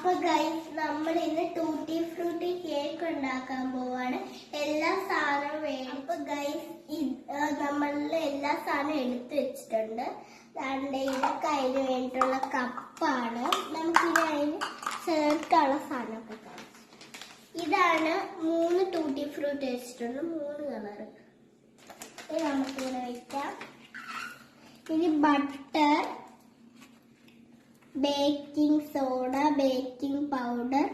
അപ്പൊ ഗൈസ് നമ്മൾ ഇന്ന് ടൂട്ടി ഫ്രൂട്ടി കേക്ക് ഉണ്ടാക്കാൻ പോവാണ്. എല്ലാ സാധനവും വേണം. അപ്പൊ ഗൈസ് നമ്മളിൽ എല്ലാ സാധനവും എടുത്തു വെച്ചിട്ടുണ്ട്. ഇതൊക്കെ അതിന് വേണ്ടിയിട്ടുള്ള കപ്പാണ്. നമുക്കിനി അതിന് ചേർക്കാനുള്ള സാധനമൊക്കെ കാണാം. ഇതാണ് 3 ടൂട്ടി ഫ്രൂട്ടി വെച്ചിട്ടുണ്ട്, 3 കളറ്. ഇത് നമുക്കിവിടെ വയ്ക്കാം. ഇനി butter, baking soda, baking powder,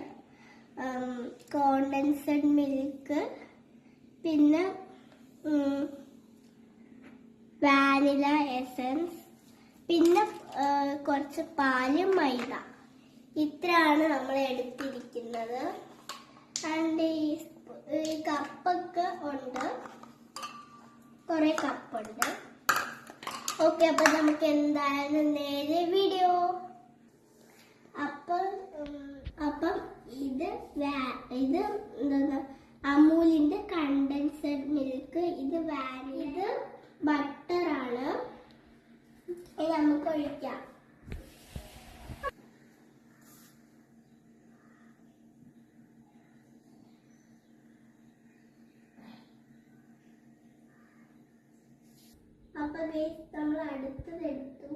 condensed milk, പിന്നെ വാനില എസൻസ്, പിന്നെ കുറച്ച് പാല്, മൈദ. ഇത്രയാണ് നമ്മൾ എടുത്തിരിക്കുന്നത്. ആൻഡ് ഈ കപ്പൊക്കെ ഉണ്ട്, കുറെ കപ്പുണ്ട്. ഓക്കെ, അപ്പൊ നമുക്ക് എന്തായാലും നേരെ വീഡിയോ. അപ്പം ഇത് എന്താ അമൂലിന്റെ കണ്ടൻസഡ് മിൽക്ക്, ഇത് ഇത് ബട്ടറാണ്. ഇത് നമുക്ക് ഒഴിക്കാം. അപ്പൊ നമ്മൾ അടുത്തത് എടുത്തു.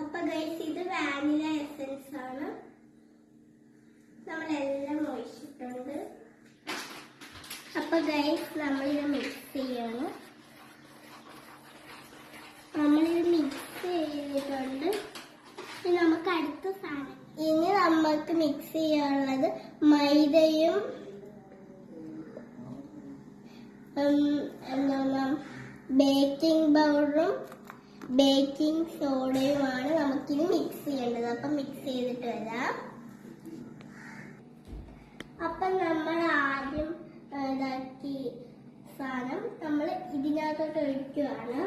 അപ്പൊ ഗൈസ് ഇത് വാനില എസൻസ് ആണ്. നമ്മളെല്ലാം ഒഴിച്ചിട്ടുണ്ട്. അപ്പൊ ഗൈസ് നമ്മളിത് മിക്സ് ചെയ്യണം. നമ്മളിത് മിക്സ് ചെയ്തിട്ടുണ്ട്. ഇനി നമുക്ക് അടുത്ത സാധനം, ഇനി നമുക്ക് മിക്സ് ചെയ്യാനുള്ളത് മൈദയും ബേക്കിംഗ് പൗഡറും ബേക്കിംഗ് സോഡയുമാണ് നമുക്കിനി മിക്സ് ചെയ്യേണ്ടത്. അപ്പം മിക്സ് ചെയ്തിട്ട് വരാം. അപ്പം നമ്മൾ ആദ്യം ഇതാക്കി സാധനം നമ്മൾ ഇതിനകത്തോട്ട് ഒഴിക്കുകയാണ്.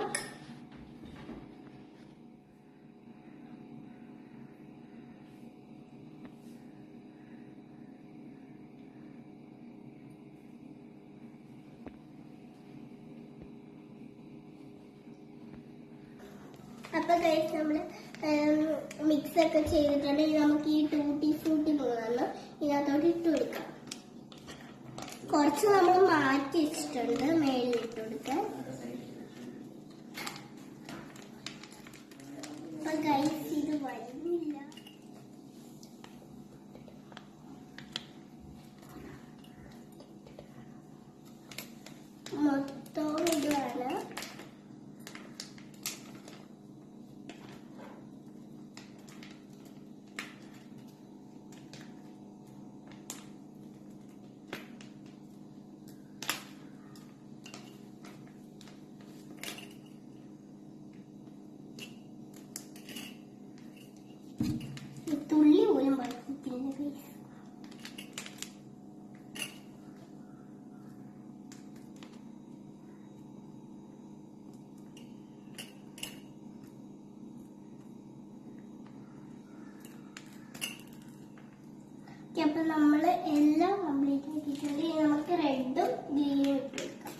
അപ്പൊ ഗൈസ് നമ്മള് മിക്സ് ഒക്കെ ചെയ്തിട്ടുണ്ട്. ഇനി നമുക്ക് ഈ ടൂട്ടി ഫ്രൂട്ടി 3 ഇതിനകത്തോട്ട് ഇട്ട് കൊടുക്കാം. കുറച്ച് നമ്മൾ മാറ്റി വെച്ചിട്ടുണ്ട്, മേളിൽ ഇട്ട് കൊടുക്കാൻ. അപ്പൊ ഗൈസ് ഇത് വരുന്നില്ല. മൊത്തം ഇതാണ്. തുള്ളി പോലും പറ്റില്ല ഗൈസ്. അപ്പൊ നമ്മള് എല്ലാം കംപ്ലീറ്റ് ആക്കിയിട്ടുണ്ട്. നമുക്ക് റെഡും ഗ്രീനും ഇട്ട് വെക്കാം.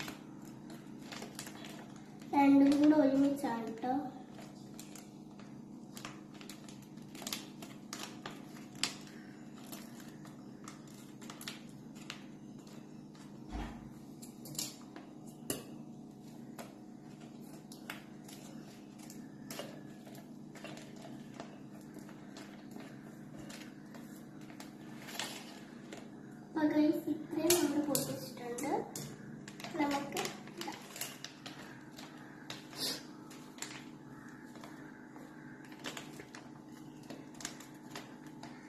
രണ്ടും കൂടെ ഒരുമിച്ചാണ് കേട്ടോ. ഇത്രയും നമ്മൾ പൊട്ടിച്ചിട്ടുണ്ട്. നമുക്ക്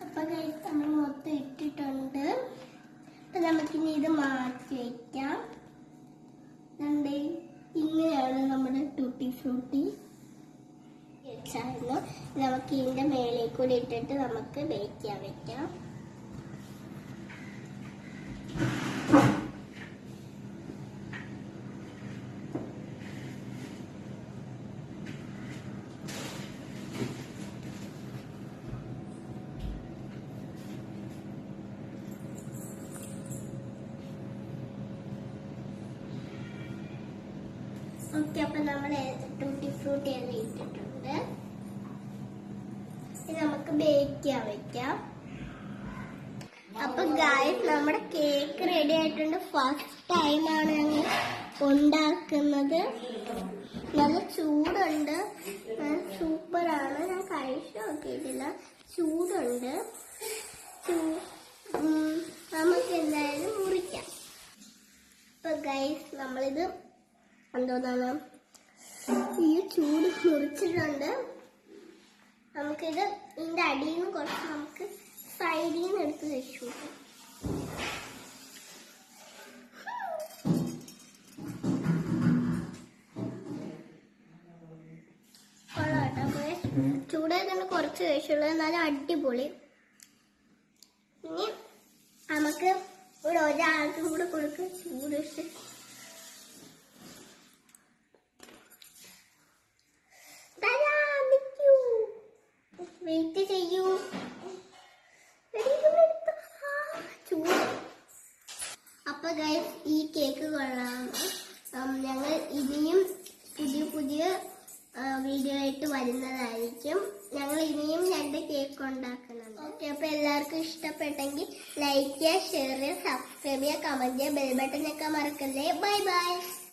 അപ്പൊ ഗൈസ് നമ്മൾ മൊത്തം ഇട്ടിട്ടുണ്ട്. അപ്പൊ നമുക്കിനി ഇത് മാറ്റി വയ്ക്കാം. ഇങ്ങനെയാണ് നമ്മുടെ ടൂട്ടി ഫ്രൂട്ടി വെച്ചായിരുന്നു. നമുക്ക് ഇതിന്റെ മേലെ കൂടി ഇട്ടിട്ട് നമുക്ക് ബേക്ക് ചെയ്യാൻ വെക്കാം. ഓക്കെ, അപ്പൊ നമ്മൾ ടൂട്ടി ഫ്രൂട്ടി എല്ലാം ഇട്ടിട്ടുണ്ട്. ഇനി നമുക്ക് ബേക്ക് ചെയ്യാൻ വെക്കാം. അപ്പൊ ഗായ്സ് നമ്മുടെ കേക്ക് റെഡി ആയിട്ടുണ്ട്. ഫസ്റ്റ് ടൈമാണ് ഞങ്ങൾ ഉണ്ടാക്കുന്നത്. നല്ല ചൂടുണ്ട്, സൂപ്പറാണ്. ഞാൻ കഴിച്ചു നോക്കിയിട്ടില്ല. ചൂടുണ്ട്. നമുക്ക് എന്തായാലും മുറിക്കാം. അപ്പൊ ഗൈസ് നമ്മളിത് എന്തോന്നാണ് ഈ ചൂട് മുറിച്ചിട്ടുണ്ട്. നമുക്കിത് ഇതിന്റെ അടിയിൽ നിന്ന് കുറച്ച് നമുക്ക് സൈഡിൽ നിന്ന് എടുത്ത് വെച്ചു. ചൂടായി തന്നെ കുറച്ച് കഴിച്ചുള്ളൂ, എന്നാലും അടിപൊളി. ഇനി നമുക്ക് ഇവിടെ ഒരാൾക്കും കൂടെ കൊടുക്കുക. ചൂട് വെയിറ്റ് ചെയ്യൂ. ചൂട്. അപ്പൊ ഗൈസ് ഈ കേക്ക് കൊള്ളാം. ഞങ്ങൾ ഇനിയും പുതിയ പുതിയ വീഡിയോ ആയിട്ട് വരുന്നതായിരിക്കും. ഞങ്ങൾ ഇനിയും 2 കേക്ക് ഉണ്ടാക്കുന്നുണ്ട്. ഓക്കെ, അപ്പൊ എല്ലാവർക്കും ഇഷ്ടപ്പെട്ടെങ്കിൽ ലൈക്ക് ചെയ്യുക, ഷെയർ ചെയ്യുക, സബ്സ്ക്രൈബ് ചെയ്യുക, കമന്റ് ചെയ്യുക, ബെൽ ബട്ടൺ ഒക്കെ മറക്കല്ലേ. Bye bye.